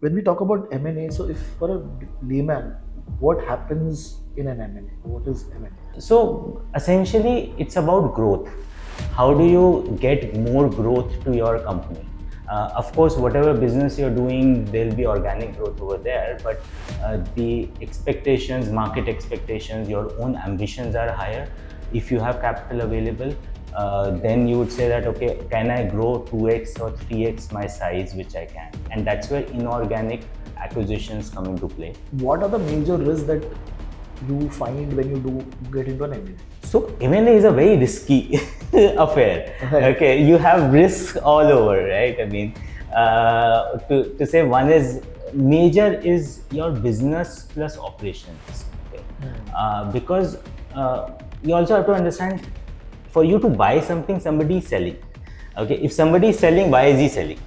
when we talk about M&A, so if for a layman, what happens in an M&A? What is M&A? So essentially, it's about growth. How do you get more growth to your company? Of course, whatever business you're doing, there'll be organic growth over there, but the expectations, market expectations, your own ambitions are higher. If you have capital available, then you would say that, okay, can I grow 2x or 3x my size, which I can? And that's where inorganic acquisitions come into play. What are the major risks that you find when you do get into an M&A? So M&A is a very risky affair. Right. Okay, you have risks all over, right? I mean, to say one is major is your business plus operations. Okay, because you also have to understand, for you to buy something, somebody is selling. Okay, if somebody is selling, why is he selling?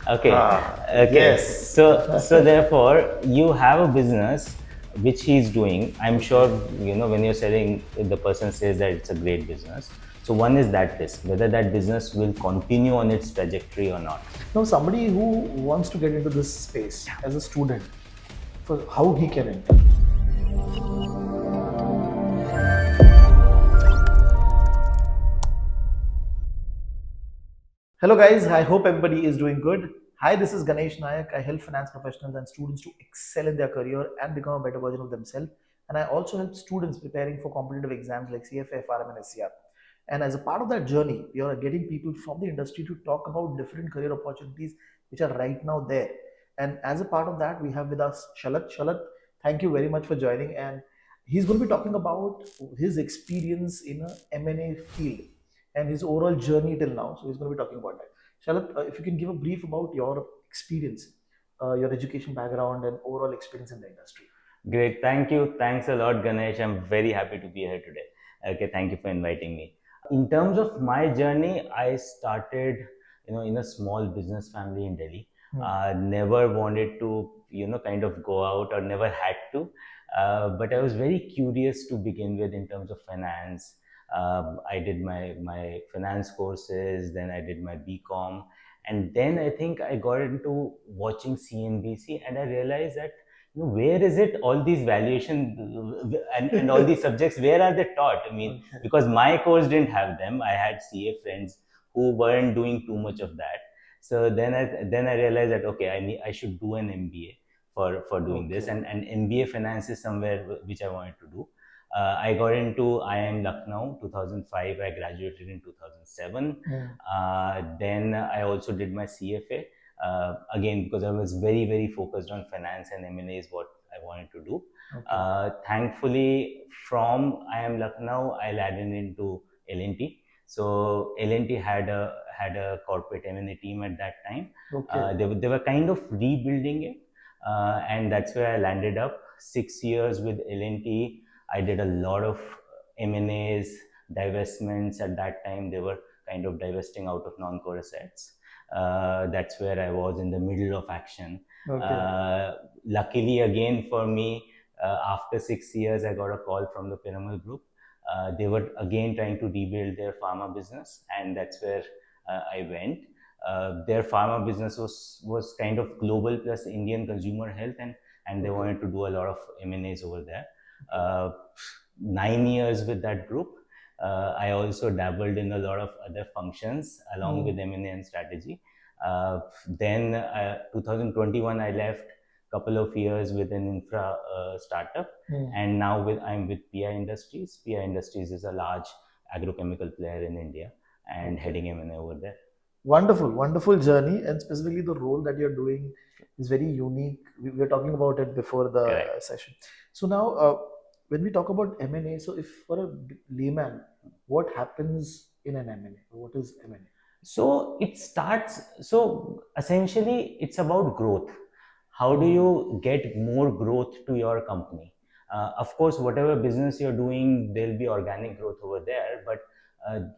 Okay. Yes. So therefore, you have a business which he's doing. I'm sure when you're selling, the person says that it's a great business. So one is that risk, whether that business will continue on its trajectory or not. Now, somebody who wants to get into this space as a student, for how he can enter. Hello guys, I hope everybody is doing good. Hi, this is Ganesh Nayak. I help finance professionals and students to excel in their career and become a better version of themselves. And I also help students preparing for competitive exams like CFA, FRM, and SCR. And as a part of that journey, we are getting people from the industry to talk about different career opportunities which are right now there. And as a part of that, we have with us Shalaut. Shalaut, thank you very much for joining. And he's going to be talking about his experience in a M&A field and his overall journey till now. So he's going to be talking about that. Shalaut, if you can give a brief about your experience, your education background, and overall experience in the industry. Great, thank you. Thanks a lot, Ganesh. I'm very happy to be here today. Okay, thank you for inviting me. In terms of my journey, I started, in a small business family in Delhi. Never wanted to, kind of go out, or never had to. But I was very curious to begin with in terms of finance. I did my finance courses, then I did my BCom, and then I think I got into watching CNBC, and I realized that where is it, all these valuation and all these subjects, where are they taught? I mean, because my course didn't have them. I had CA friends who weren't doing too much of that. So then I realized that, okay, I should do an MBA for doing this, and MBA finance is somewhere which I wanted to do. I got into IIM Lucknow 2005. I graduated in 2007. Then I also did my CFA. Again, because I was very, very focused on finance, and M&A is what I wanted to do. Thankfully, from IIM Lucknow, I landed into L&T. So L&T had a corporate M&A team at that time. They were kind of rebuilding it, and that's where I landed up. 6 years with L&T. I did a lot of M&As, divestments. At that time, they were kind of divesting out of non-core assets. That's where I was in the middle of action. Luckily, again for me, after 6 years, I got a call from the Piramal Group. They were again trying to rebuild their pharma business, and that's where I went. Their pharma business was kind of global plus Indian consumer health, and they wanted to do a lot of M&As over there. 9 years with that group. I also dabbled in a lot of other functions along with M&A and strategy. Then 2021, I left. Couple of years with an infra startup, and now I'm with PI Industries. PI Industries is a large agrochemical player in India, and heading M&A over there. Wonderful journey, and specifically the role that you're doing is very unique. We were talking about it before the session. So now, when we talk about M&A, so if for a layman, what happens in an M&A? What is M&A? So essentially, it's about growth. How do you get more growth to your company? Of course, whatever business you're doing, there'll be organic growth over there, but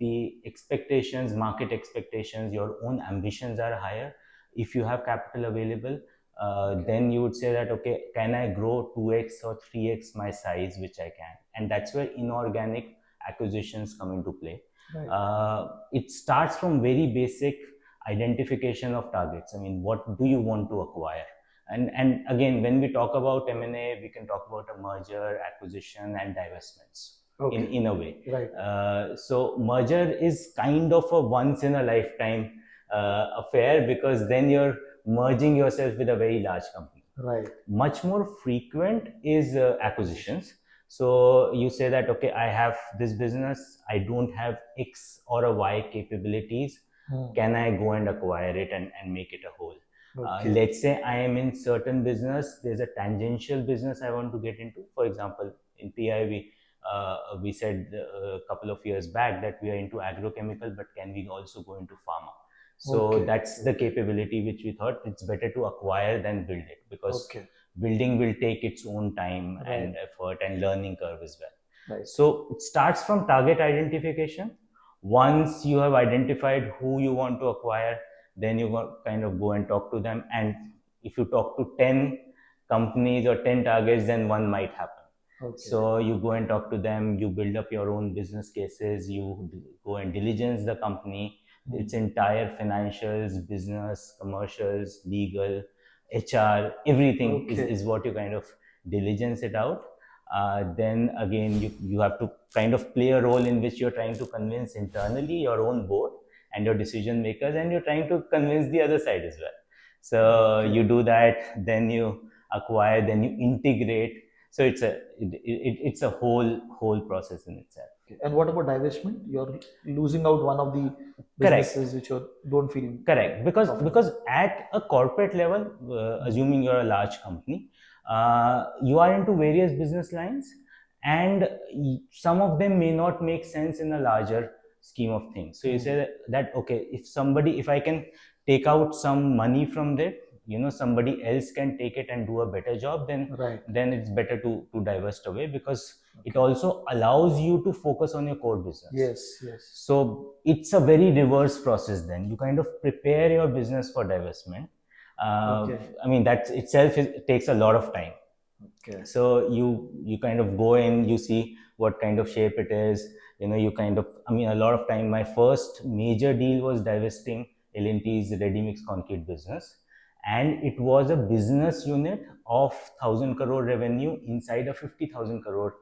the expectations, market expectations, your own ambitions are higher. If you have capital available, then you would say that, okay, can I grow 2x or 3x my size, which I can? And that's where inorganic acquisitions come into play. It starts from very basic identification of targets. I mean, what do you want to acquire? And again, when we talk about M&A, we can talk about a merger, acquisition, and divestments. Okay. In a way, Right. So merger is kind of a once in a lifetime affair, because then you're merging yourself with a very large company. Right. Much more frequent is acquisitions. So you say that, okay, I have this business, I don't have X or a Y capabilities. Can I go and acquire it and make it a whole? Okay. Let's say I am in certain business, there's a tangential business I want to get into. For example, in PI, we said a couple of years back that we are into agrochemical, but can we also go into pharma? So Okay. that's the capability which we thought it's better to acquire than build it, because Okay. building will take its own time Right. and effort and learning curve as well. Right. So it starts from target identification. Once you have identified who you want to acquire, then you kind of go and talk to them. And if you talk to 10 companies or 10 targets, then one might happen. Okay. So you go and talk to them, you build up your own business cases, you go and diligence the company, its entire financials, business, commercials, legal, HR, everything is what you kind of diligence it out. Then again, you have to kind of play a role in which you're trying to convince internally your own board and your decision makers, and you're trying to convince the other side as well. So you do that, then you acquire, then you integrate. So it's a whole process in itself. And what about divestment? You're losing out one of the businesses which you don't feel correct, because at a corporate level, assuming you're a large company, you are into various business lines, and some of them may not make sense in a larger scheme of things. So you say that okay, if I can take out some money from that, somebody else can take it and do a better job, then it's better to divest away, because it also allows you to focus on your core business. Yes. So it's a very reverse process. Then you kind of prepare your business for divestment. I mean, that itself takes a lot of time. Okay. So you kind of go in, you see what kind of shape it is. You kind of, a lot of time, my first major deal was divesting L&T's ready mix concrete business, and it was a business unit of 1,000 crore revenue inside a 50,000 crore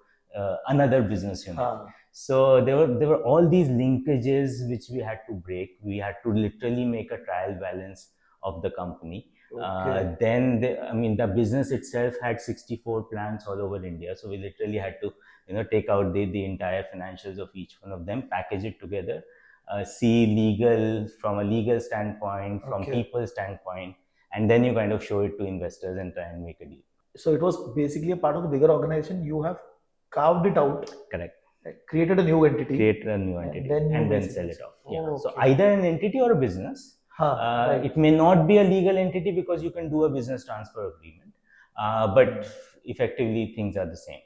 another business unit. So there were all these linkages which we had to break. We had to literally make a trial balance of the company. Okay. Then the business itself had 64 plants all over India. So we literally had to take out the entire financials of each one of them, package it together, see legal from a legal standpoint, from people's standpoint, and then you kind of show it to investors and try and make a deal. So it was basically a part of the bigger organization. You have carved it out. Correct. Created a new entity. And then sell it off. So either an entity or a business. It may not be a legal entity because you can do a business transfer agreement, but effectively things are the same.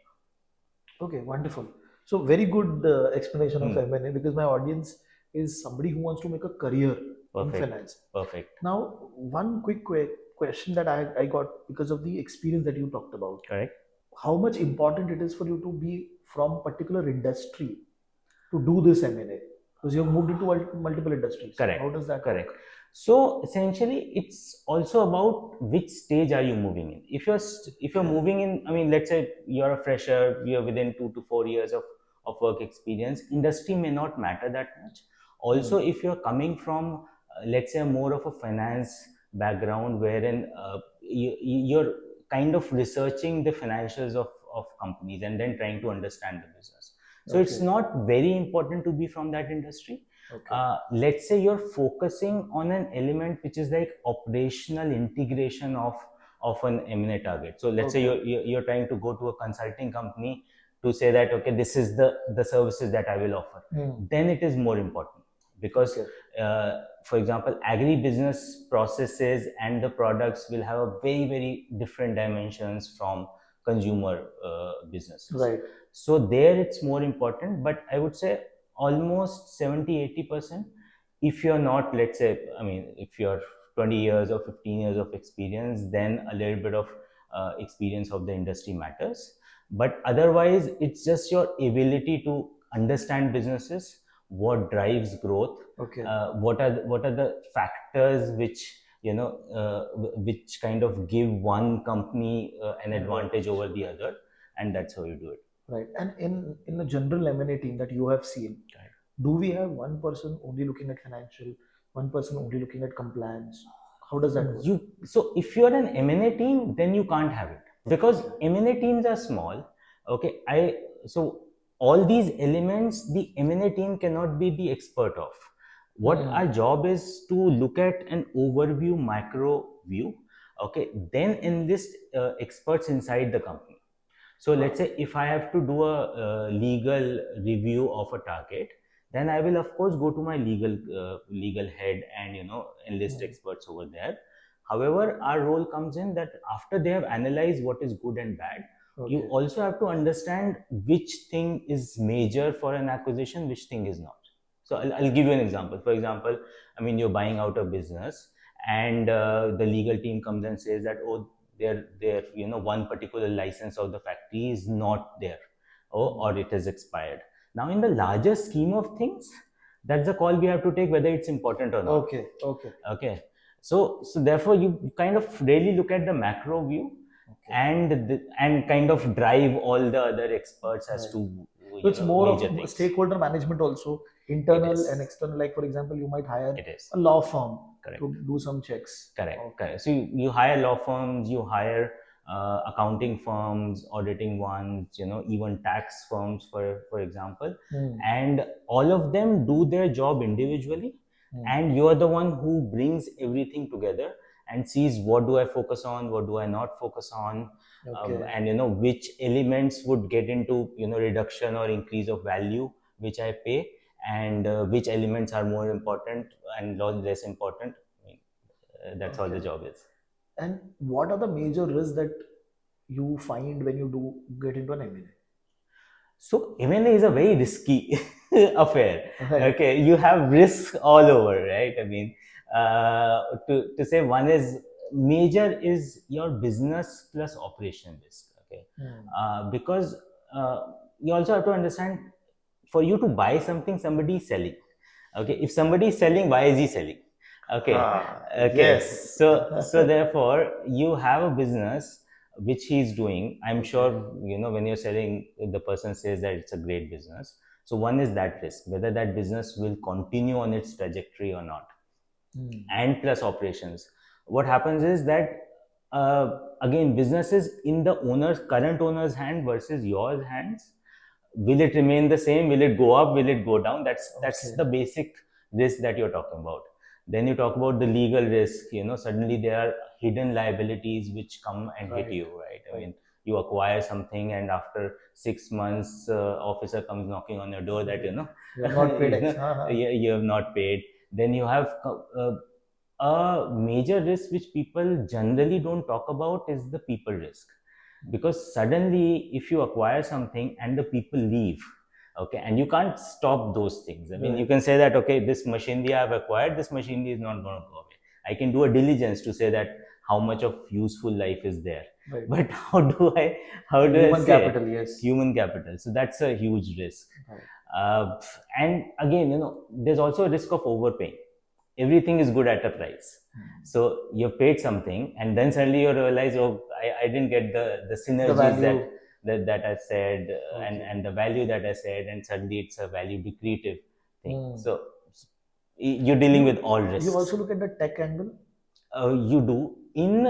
Okay, wonderful. So very good explanation of M&A, because my audience is somebody who wants to make a career in finance. Perfect. Now, one quick question that I got because of the experience that you talked about. Correct. How much important it is for you to be from particular industry to do this M&A? Because you have moved into multiple industries. Correct. How does that work? So essentially, it's also about which stage are you moving in. If you're moving in, let's say you're a fresher, you're within 2 to 4 years of work experience, industry may not matter that much. Also, if you're coming from, let's say, more of a finance background, wherein you're kind of researching the financials of companies and then trying to understand the business. So it's not very important to be from that industry. Let's say you're focusing on an element which is like operational integration of an M&A target. So let's say you're trying to go to a consulting company to say that, okay, this is the services that I will offer. Then it is more important, because for example, agri-business processes and the products will have a very, very different dimensions from consumer businesses. Right. So there it's more important, but I would say almost 70-80%. If you're not, let's say, if you're 20 years or 15 years of experience, then a little bit of experience of the industry matters. But otherwise, it's just your ability to understand businesses, what drives growth, what are the factors which which kind of give one company an advantage Advantage. over the other, and that's how you do it. Right. And in the general M&A team that you have seen, Right. do we have one person only looking at financial, one person only looking at compliance? How does that work? So if you're an M&A team, then you can't have it, because M&A teams are small. Okay, so all these elements the M&A team cannot be the expert of. What our job is to look at an overview, macro view. Okay, then enlist experts inside the company. So let's say if I have to do a legal review of a target, then I will of course go to my legal head and enlist experts over there. However, our role comes in that after they have analyzed what is good and bad, you also have to understand which thing is major for an acquisition, which thing is not. So I'll give you an example. For example, I mean, you're buying out a business, and the legal team comes and says that, oh, their one particular license of the factory is not there, or it has expired. Now, in the larger scheme of things, that's the call we have to take, whether it's important or not. Okay. So therefore, you kind of really look at the macro view, and kind of drive all the other experts as to. So it's more of things. stakeholder management also, internal and external. Like for example, you might hire a law firm to do some checks. Correct. So you hire law firms, you hire accounting firms, auditing ones, even tax firms, for example, and all of them do their job individually, and you are the one who brings everything together and sees what do I focus on, what do I not focus on, and which elements would get into reduction or increase of value which I pay, and which elements are more important and less important. That's all the job is. And what are the major risks that you find when you do get into an M&A? So M&A is a very risky affair. Okay, you have risks all over, right? I mean, to say one is major is your business plus operation risk. Okay, because you also have to understand, for you to buy something, somebody is selling. Okay, if somebody is selling, why is he selling? Okay. Yes. So therefore, you have a business which he's doing. I'm sure when you're selling, the person says that it's a great business. So one is that risk, whether that business will continue on its trajectory or not, and plus operations. What happens is that again, business is in the current owner's hand versus your hands. Will it remain the same? Will it go up? Will it go down? That's the basic risk that you're talking about. Then you talk about the legal risk. Suddenly there are hidden liabilities which come and hit you, right? I mean, you acquire something, and after 6 months, officer comes knocking on your door that you have not paid. You have not paid. Then you have a major risk which people generally don't talk about is the people risk, because suddenly if you acquire something and the people leave, okay, and you can't stop those things. I mean, you can say that, okay, this machinery I've acquired, this machinery is not going to go away. I can do a diligence to say that how much of useful life is there, but how do I human say capital? Yes, human capital. So that's a huge risk. And again, there's also a risk of overpaying. Everything is good at a price. So you've paid something, and then suddenly you realize, oh, I didn't get the synergies that I said, and the value that I said, and suddenly it's a value decretive thing. So you're dealing with all risks. You also look at the tech angle? You do in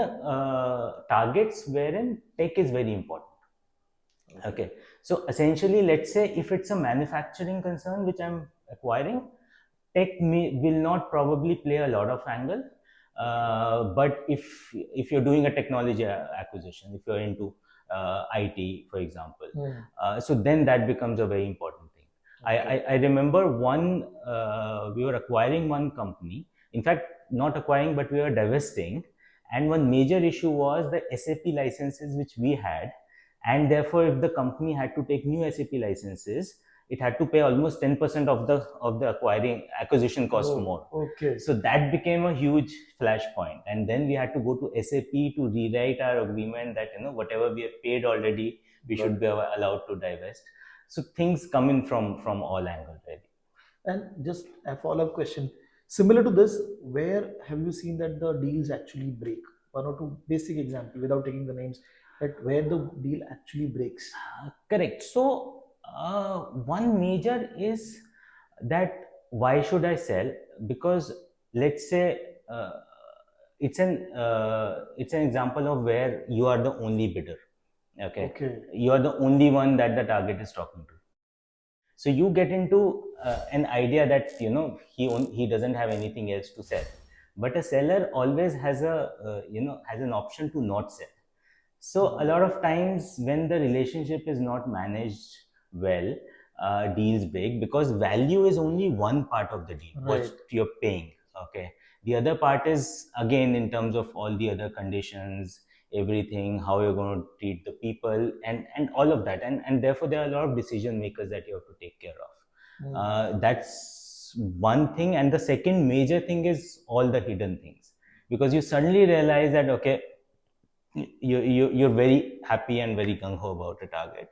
targets wherein tech is very important. Okay. So essentially, let's say if it's a manufacturing concern which I'm acquiring, tech will not probably play a lot of angle. But if you're doing a technology acquisition, if you're into IT, for example, so then that becomes a very important thing. I remember we were acquiring one company. In fact, not acquiring, but we were divesting. And one major issue was the SAP licenses which we had. And therefore, if the company had to take new SAP licenses, it had to pay almost 10% of the acquisition cost more. Okay. So that became a huge flashpoint, and then we had to go to SAP to rewrite our agreement that whatever we have paid already, we should be allowed to divest. So things come in from all angles, really. And just a follow-up question: Similar to this, where have you seen that the deals actually break? One or two basic example without taking the names, that where the deal actually breaks. Correct. So one major is that why should I sell? Because let's say it's an example of where you are the only bidder. Okay. You are the only one that the target is talking to. So you get into an idea that he doesn't have anything else to sell, but a seller always has has an option to not sell. So a lot of times when the relationship is not managed well, deals break because value is only one part of the deal, what you're paying. Okay, the other part is again in terms of all the other conditions, everything, how you're going to treat the people, and all of that, and therefore there are a lot of decision makers that you have to take care of. That's one thing, and the second major thing is all the hidden things, because you suddenly realize that okay, you're very happy and very gung ho about a target.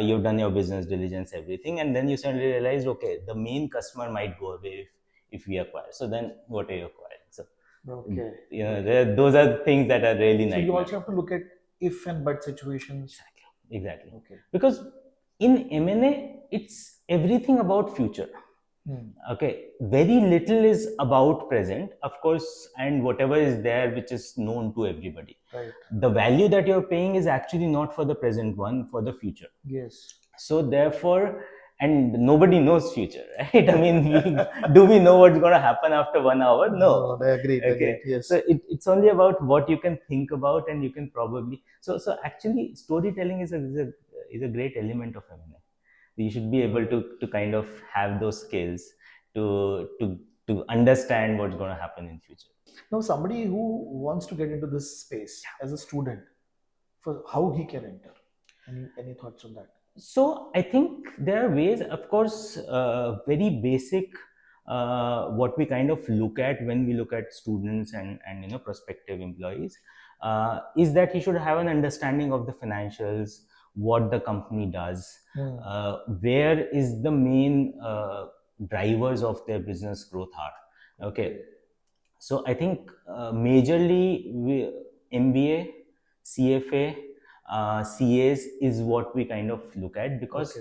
You've done your business diligence, everything, and then you suddenly realize, okay, the main customer might go away if we acquire. So then, what are you acquiring? So, those are things that are really nice. So you also have to look at if and but situations. Exactly. Okay. Because in M&A, it's everything about future. Okay, very little is about present, of course, and whatever is there which is known to everybody. Right. The value that you're paying is actually not for the present one, for the future. Yes. So therefore, and nobody knows future, right? I mean, do we know what's going to happen after 1 hour? No. I agree. Okay. Yes. So it's only about what you can think about, and you can probably. So actually, storytelling is a great element of M&A. You should be able to kind of have those skills to understand what's going to happen in future. Now, somebody who wants to get into this space as a student, for how he can enter. Any thoughts on that? So I think there are ways, of course, very basic. What we kind of look at when we look at students and prospective employees is that he should have an understanding of the financials, what the company does, where is the main drivers of their business growth are. Okay. So I think majorly MBA, CFA, CAs is what we kind of look at, because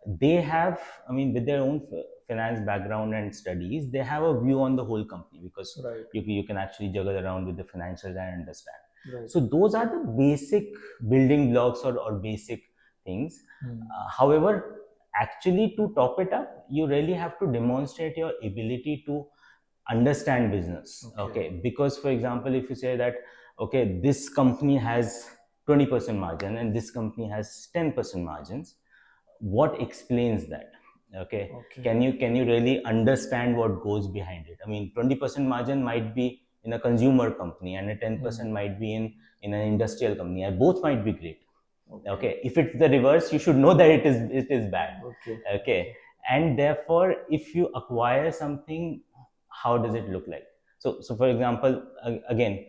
they have, I mean, with their own finance background and studies, they have a view on the whole company, because you can actually juggle around with the financials and understand. So those are the basic building blocks or basic things. However, actually to top it up, you really have to demonstrate your ability to understand business. Okay. Because for example, if you say that okay, this company has 20% margin and this company has 10% margins, what explains that? Okay. Can you really understand what goes behind it? I mean, 20% margin might be in a consumer company and a 10% might be in an industrial company, and both might be great. Okay. If it's the reverse, you should know that it is bad. Okay. And therefore, if you acquire something, how does it look like? So for example, again,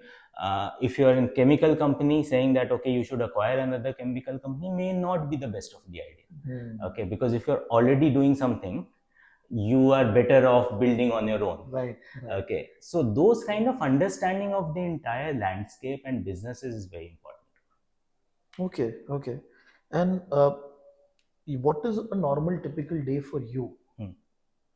if you're in chemical company, saying that okay, you should acquire another chemical company may not be the best of the idea. Okay, because if you're already doing something, you are better off building on your own. Right. Okay, so those kind of understanding of the entire landscape and businesses is very important. Okay. And what is a normal typical day for you?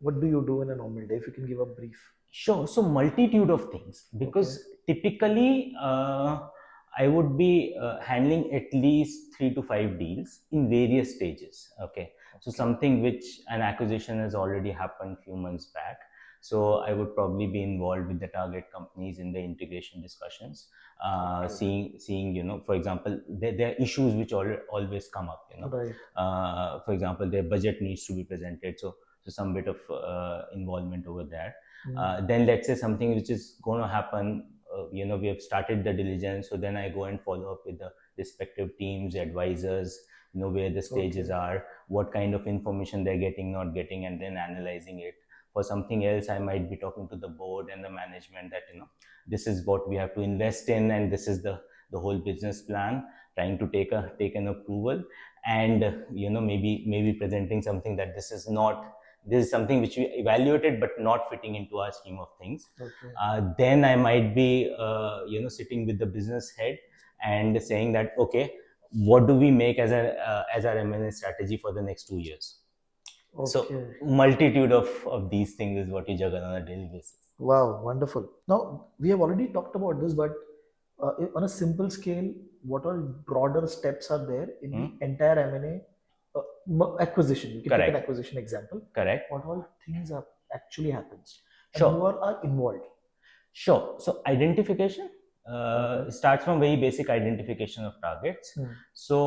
What do you do in a normal day? If you can give a brief. Sure. So multitude of things, because typically I would be handling at least 3 to 5 deals in various stages. Okay. So something which an acquisition has already happened few months back. So I would probably be involved with the target companies in the integration discussions, seeing for example, there are issues which always come up. For example, their budget needs to be presented. So some bit of involvement over there. Then let's say something which is going to happen, we have started the diligence, so then I go and follow up with the respective teams, advisors, where the stages are, what kind of information they're getting, not getting, and then analyzing it. For something else, I might be talking to the board and the management that this is what we have to invest in, and this is the whole business plan, trying to take an approval, and maybe presenting something that this is not this is something which we evaluated but not fitting into our scheme of things. Okay. Then I might be sitting with the business head and saying that, okay, what do we make as our M&A strategy for the next 2 years? So Okay. multitude of these things is what you juggle on a daily basis. Wow, wonderful. Now, we have already talked about this, but on a simple scale, what all broader steps are there in the entire M&A acquisition? You can take an Correct. acquisition example. Correct. What all things are actually happens? And Sure. who are involved? Sure. So identification starts from very basic identification of targets. So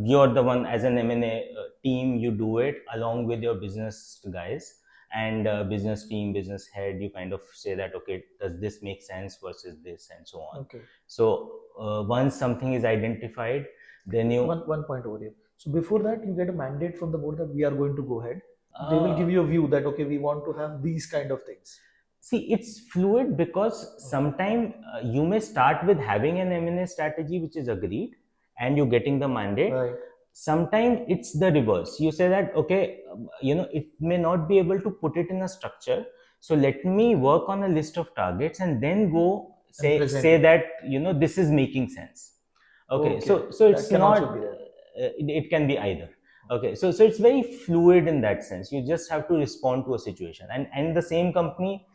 you're the one, as an M&A team, you do it along with your business guys and business team, business head. You kind of say that, okay, does this make sense versus this, and so on. Okay. So once something is identified, then you one point over here. So before that, you get a mandate from the board that we are going to go ahead. They will give you a view that, okay, we want to have these kind of things. See, it's fluid because sometimes you may start with having an M&A strategy which is agreed and you're getting the mandate. Right. Sometimes it's the reverse. You say that, okay, it may not be able to put it in a structure. So let me work on a list of targets and then go say that, this is making sense. Okay. So it's not, it can be either. Okay. So it's very fluid in that sense. You just have to respond to a situation, and the same company,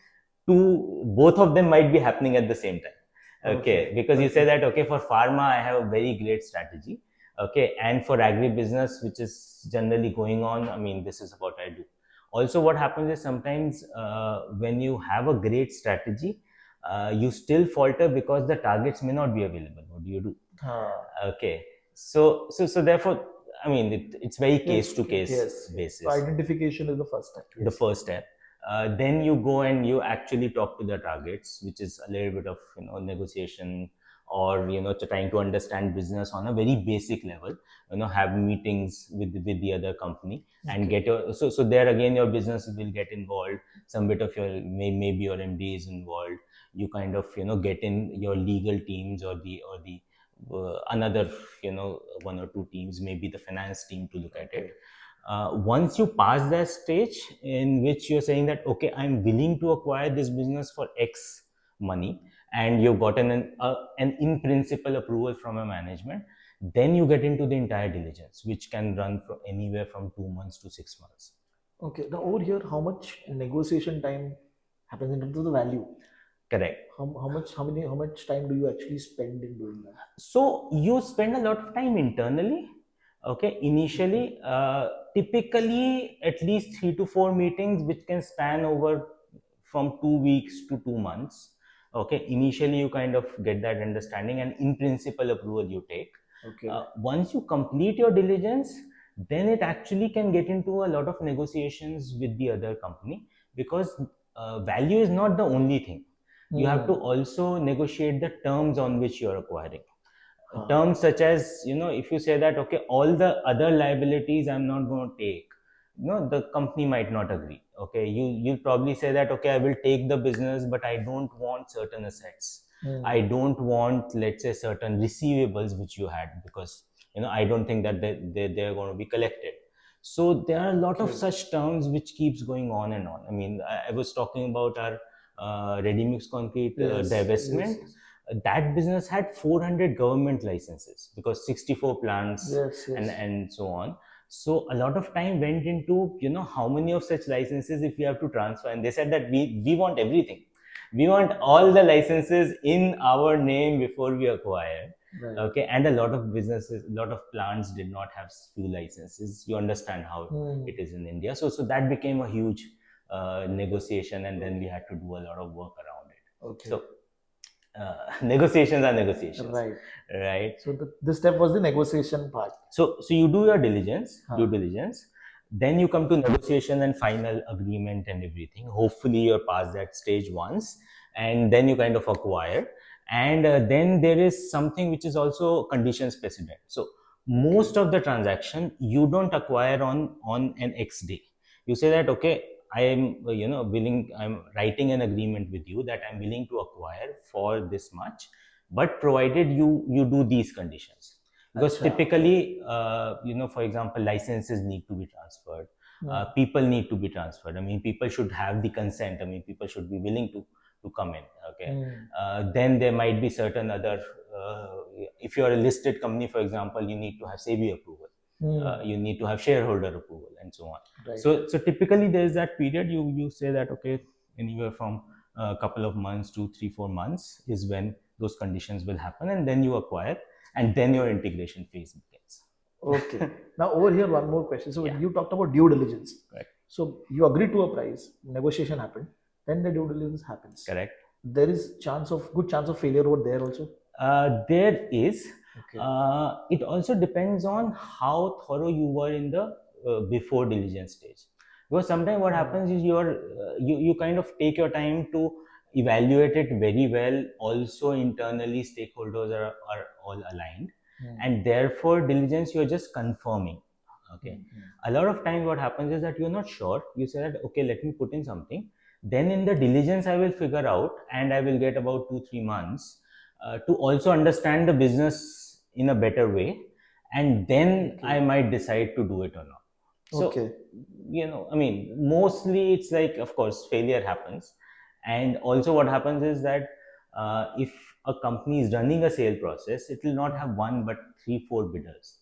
both of them might be happening at the same time. Okay. Because you say that, okay, for pharma, I have a very great strategy. Okay. And for agribusiness, which is generally going on, I mean, this is what I do. Also, what happens is sometimes when you have a great strategy, you still falter because the targets may not be available. What do you do? Okay. So therefore, I mean, it's very case to case basis. So identification is the first step. The first step. Then you go and you actually talk to the targets, which is a little bit of negotiation, or trying to understand business on a very basic level. Have meetings with the other company and get your so there again your business will get involved. Some bit of your maybe your MD is involved. You kind of get in your legal teams or the another one or two teams, maybe the finance team, to look at it. Once you pass that stage in which you're saying that, okay, I'm willing to acquire this business for X money, and you've gotten an in principle approval from a management, then you get into the entire diligence, which can run from anywhere from 2 months to 6 months. Okay. Now over here, how much negotiation time happens in terms of the value? Correct. How much time do you actually spend in doing that? So you spend a lot of time internally. Okay, initially, typically at least 3 to 4 meetings, which can span over from 2 weeks to 2 months. Okay, initially you kind of get that understanding, and in principle approval you take. Okay. Once you complete your diligence, then it actually can get into a lot of negotiations with the other company, because value is not the only thing. You have to also negotiate the terms on which you are acquiring. Terms such as, if you say that, okay, all the other liabilities I'm not going to take, the company might not agree. Okay, you'll probably say that, okay, I will take the business, but I don't want certain assets. I don't want, let's say, certain receivables which you had, because I don't think that they're going to be collected. So there are a lot of such terms which keeps going on and on. I mean, I was talking about our ready mix concrete divestment. That business had 400 government licenses, because 64 plants and so on. So a lot of time went into, how many of such licenses if we have to transfer. And they said that we want everything. We want all the licenses in our name before we acquire. Right. Okay, and a lot of businesses, a lot of plants did not have few licenses. You understand how it is in India. So that became a huge negotiation, and then we had to do a lot of work around it. Okay. So negotiations are negotiations. Right. So this step was the negotiation part. So you do your due diligence. Then you come to negotiation and final agreement and everything. Hopefully you're past that stage once, and then you kind of acquire. And then there is something which is also conditions precedent. So most of the transaction you don't acquire on an X day. You say that, okay, I am willing, I'm writing an agreement with you that I'm willing to acquire for this much, but provided you do these conditions. Because typically, for example, licenses need to be transferred. People need to be transferred. I mean, people should have the consent. I mean, people should be willing to come in. Okay. Then there might be certain other. If you are a listed company, for example, you need to have SEBI approval. You need to have shareholder approval and so on. Right. So typically there is that period. You say that okay, anywhere from a couple of months to 3-4 months is when those conditions will happen, and then you acquire, and then your integration phase begins. Okay. Now over here, one more question. So Yeah. you talked about due diligence. Correct. So you agreed to a price, negotiation happened, then the due diligence happens. Correct. There is good chance of failure over there also. There is. Okay. It also depends on how thorough you were in the before diligence stage. Because sometimes what happens is you kind of take your time to evaluate it very well. Also internally, stakeholders are all aligned, and therefore diligence you're just confirming. Okay. A lot of times what happens is that you're not sure. You say that okay, let me put in something. Then in the diligence I will figure out, and I will get about 2-3 months to also understand the business in a better way, and then I might decide to do it or not. So, I mean, mostly it's like, of course, failure happens. And also what happens is that if a company is running a sale process, it will not have one but 3-4 bidders.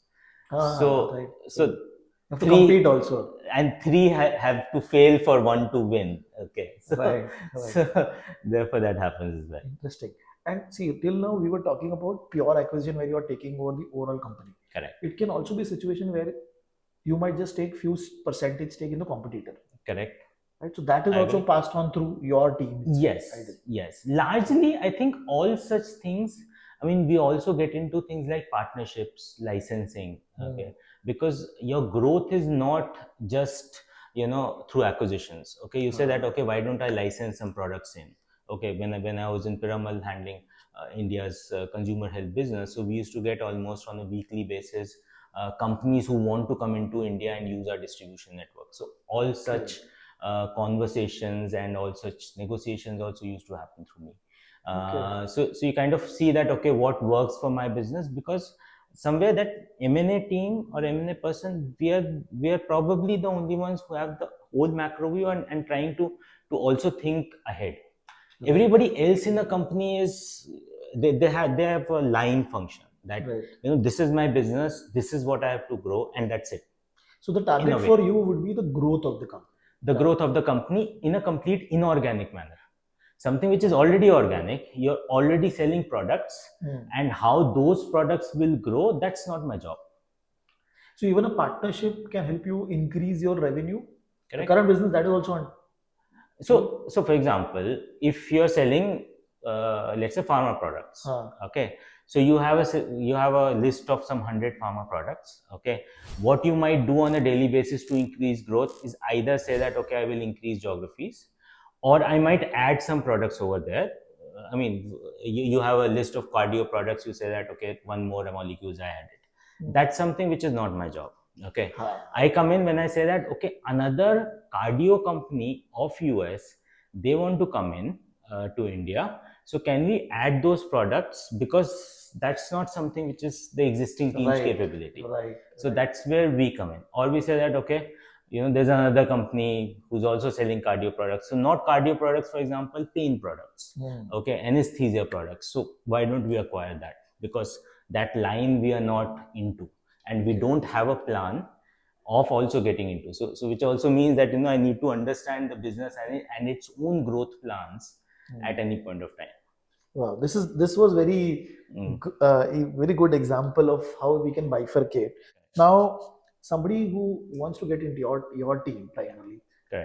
So you have to compete also, and 3 have to fail for 1 to win. Okay, so, so therefore that happens as well. Interesting. And see, till now we were talking about pure acquisition where you are taking over the overall company. Correct. It can also be a situation where you might just take few percentage stake in the competitor. Correct. Right. So that is also passed on through your team. Yes. Largely, I think all such things. I mean, we also get into things like partnerships, licensing. Okay, because your growth is not just through acquisitions. Okay, you say that okay, why don't I license some products in? Okay, when I was in Piramal handling India's consumer health business, so we used to get almost on a weekly basis companies who want to come into India and use our distribution network. So all such conversations and all such negotiations also used to happen through me. So you kind of see that okay, what works for my business, because somewhere that M&A team or M&A person, we are probably the only ones who have the whole macro view and trying to also think ahead. Everybody else in a company is they have a line function that this is my business, this is what I have to grow, and that's it. So the target for you would be the growth of the company. The growth of the company in a complete inorganic manner. Something which is already organic, you're already selling products, and how those products will grow, that's not my job. So even a partnership can help you increase your revenue. Correct. The current business, that is also on. So for example, if you're selling, let's say pharma products, okay. So you have a list of some 100 pharma products. Okay, what you might do on a daily basis to increase growth is either say that okay, I will increase geographies, or I might add some products over there. I mean, you have a list of cardio products. You say that okay, one more molecules I added. That's something which is not my job. Okay, I come in when I say that okay, another cardio company of US, they want to come in to India. So can we add those products, because that's not something which is the existing team's capability. So that's where we come in. Or we say that okay, there's another company who's also selling cardio products. So not cardio products, for example, pain products. Okay, anesthesia products. So why don't we acquire that? Because that line we are not into, and we don't have a plan of also getting into. So which also means that I need to understand the business and its own growth plans at any point of time. Wow, this was very very good example of how we can bifurcate. Now, somebody who wants to get into your team primarily,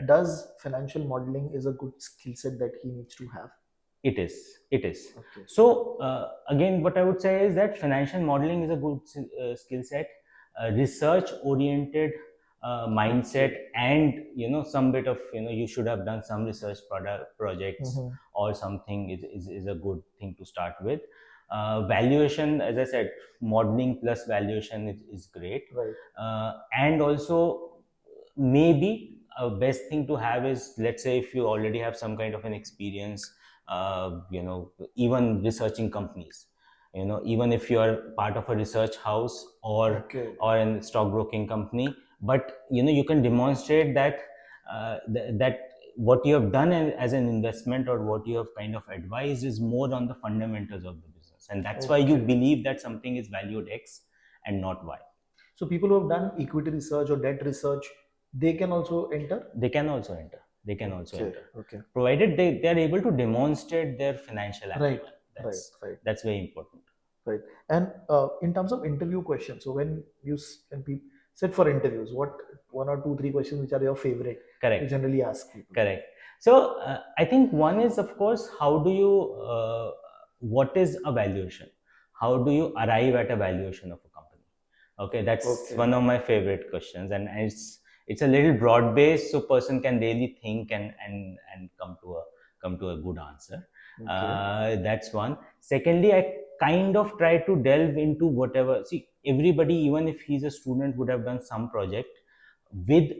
does financial modeling is a good skill set that he needs to have? It is. Okay. So again, what I would say is that financial modeling is a good skill set. Research oriented mindset, and some bit of you should have done some research projects or something is a good thing to start with. Valuation, as I said, modeling plus valuation is great. And also maybe a best thing to have is, let's say if you already have some kind of an experience, even researching companies, even if you are part of a research house or a stockbroking company, but you can demonstrate that that what you have done as an investment, or what you have kind of advised, is more on the fundamentals of the business, and that's why you Okay. believe that something is valued X and not Y. So people who have done equity research or debt research, they can also enter? They can also enter. They can also Okay. enter, Okay. provided they are able to demonstrate their financial Right. acumen. Right. Right. That's very important. Right. And in terms of interview questions, so when people sit for interviews, what one or two, three questions which are your favorite? Correct. You generally ask people. Correct. So I think one is, of course, how do you what is a valuation? How do you arrive at a valuation of a company? Okay, that's Okay. one of my favorite questions, and it's a little broad based, so person can really think and come to a good answer. Okay. That's one. Secondly, I kind of try to delve into whatever. See, everybody, even if he's a student, would have done some project with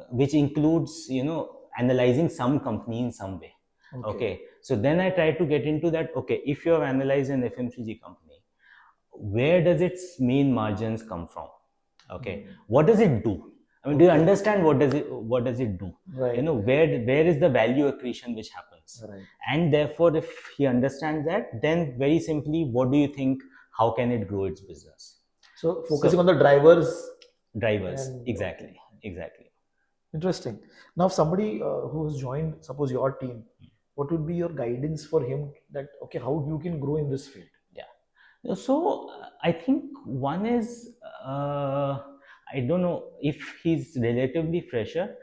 which includes analyzing some company in some way. Okay. So then I try to get into that. Okay, if you have analyzed an FMCG company, where does its main margins come from? Okay, what does it do? I mean, do you understand what does it do? Right. Where is the value accretion which happens? Right. And therefore, if he understands that, then very simply, what do you think? How can it grow its business? So focusing on the drivers. Exactly. Interesting. Now, if somebody who has joined, suppose your team, what would be your guidance for him that, okay, how you can grow in this field? Yeah. So I think one is, I don't know if he's relatively fresher.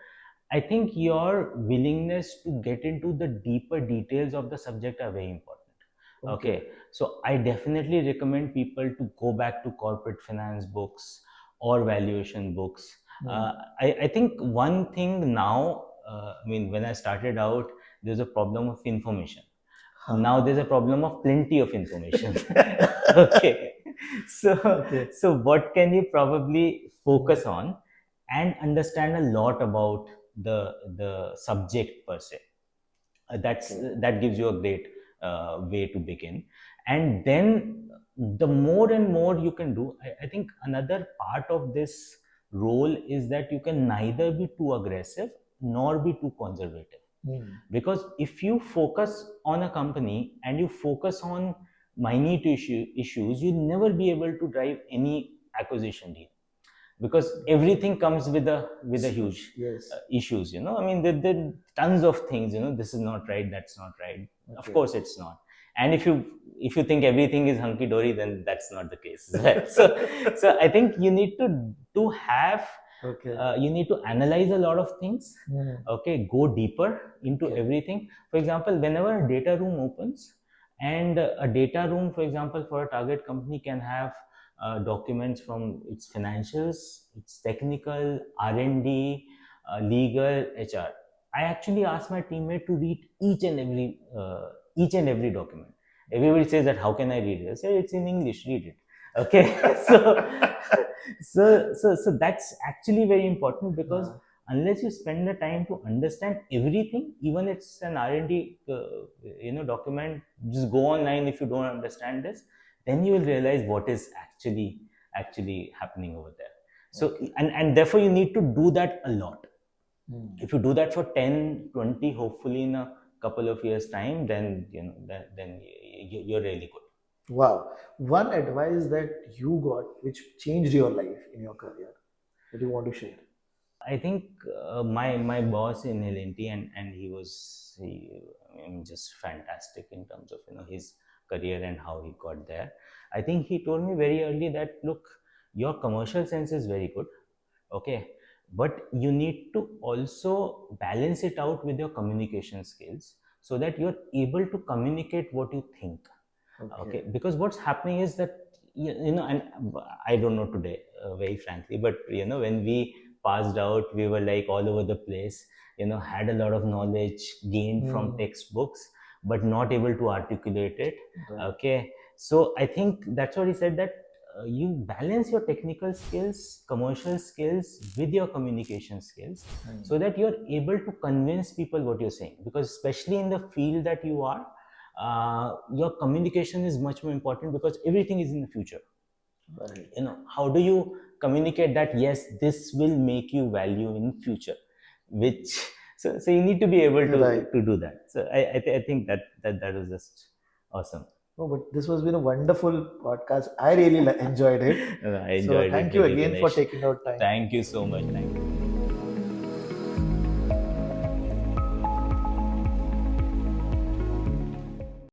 I think your willingness to get into the deeper details of the subject are very important. Okay. So I definitely recommend people to go back to corporate finance books or valuation books. I think one thing now, I mean, when I started out, there's a problem of information. Now there's a problem of plenty of information. Okay. So what can you probably focus on and understand a lot about the subject per se? That gives you a great way to begin. And then the more and more you can do, I think another part of this role is that you can neither be too aggressive nor be too conservative. Because if you focus on a company and you focus on minute issues, you'll never be able to drive any acquisition deal, because everything comes with a huge issues. I mean, there are tons of things. This is not right, that's not right. Of course it's not. And if you think everything is hunky dory, then that's not the case. Right? So I think you need to have you need to analyze a lot of things. Okay, go deeper into everything. For example, whenever a data room opens, and a data room, for example, for a target company can have documents from its financials, its technical, R&D, legal, HR. I actually ask my teammate to read each and every document. Everybody says that, how can I read it? I say, it's in English, read it. Okay. So that's actually very important, because unless you spend the time to understand everything, even if it's an R&D document, just go online. If you don't understand this, then you will realize what is actually happening over there. So and therefore you need to do that a lot. If you do that for 10, 20, hopefully in a couple of years time, then then you're really good. Wow. One advice that you got which changed your life in your career that you want to share? I think my boss in L&T, and he was just fantastic in terms of his career and how he got there. I think he told me very early that, look, your commercial sense is very good, okay, but you need to also balance it out with your communication skills, so that you're able to communicate what you think. Okay, because what's happening is that and I don't know today, very frankly, but when we passed out, we were like all over the place, had a lot of knowledge gained from textbooks, but not able to articulate it. Okay, so I think that's what he said, that you balance your technical skills, commercial skills with your communication skills, so that you're able to convince people what you're saying, because especially in the field that you are, your communication is much more important, because everything is in the future. How do you communicate that yes, this will make you value in future, which so you need to be able Right. to do that. So I think that was just awesome. Oh, but this has been a wonderful podcast. I really enjoyed it. I So enjoyed it thank you with you, again for Ganesh. taking out time. Thank you so much. Thank you.